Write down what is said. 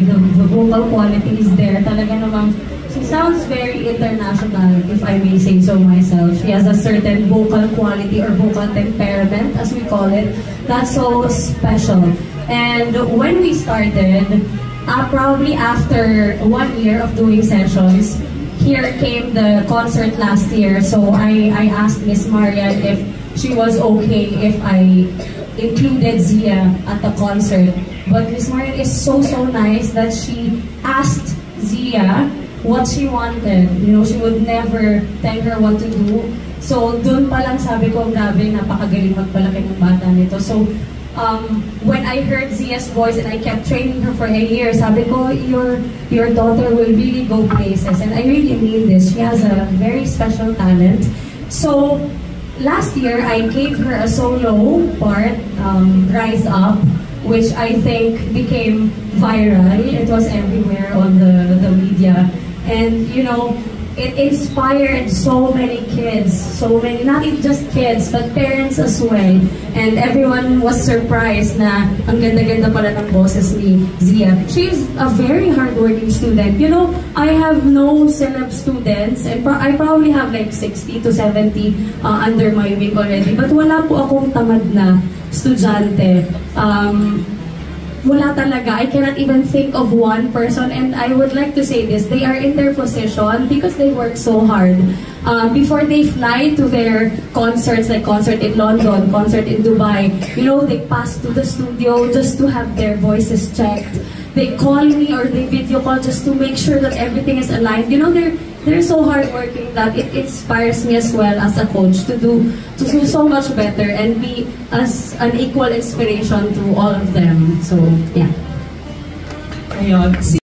The vocal quality is there. Talaga namang, she sounds very international, if I may say so myself. She has a certain vocal quality or vocal temperament, as we call it, that's so special. And when we started, probably after 1 year of doing sessions, here came the concert last year. So I asked Miss Marian if she was okay if I included Zia at the concert. But Miss Marian is so nice that she asked Zia what she wanted. You know, she would never tell her what to do. So dun pa lang sabi ko, grabe, napakagaling magpalaki ng bata nito. So when I heard Zia's voice and I kept training her for a year, sabi ko, your daughter will really go places. And I really mean this. She has a very special talent. So last year, I gave her a solo part, Rise Up, which I think became viral. It was everywhere on the media. And, you know, it inspired so many kids, not even just kids, but parents as well. And everyone was surprised na ang ganda-ganda pala ng boses ni Zia. She's a very hardworking student. You know, I have no celeb students, and I probably have like 60 to 70 under my wing already. But wala po akong tamad na estudyante. Wala talaga. I cannot even think of one person, and I would like to say this, they are in their position because they work so hard. Before they fly to their concerts, like concert in London, concert in Dubai, you know, they pass to the studio just to have their voices checked. They call me or they video call just to make sure that everything is aligned. You know, they're so hardworking that it inspires me as well as a coach to do so much better and be as an equal inspiration to all of them. So, yeah. Ayun.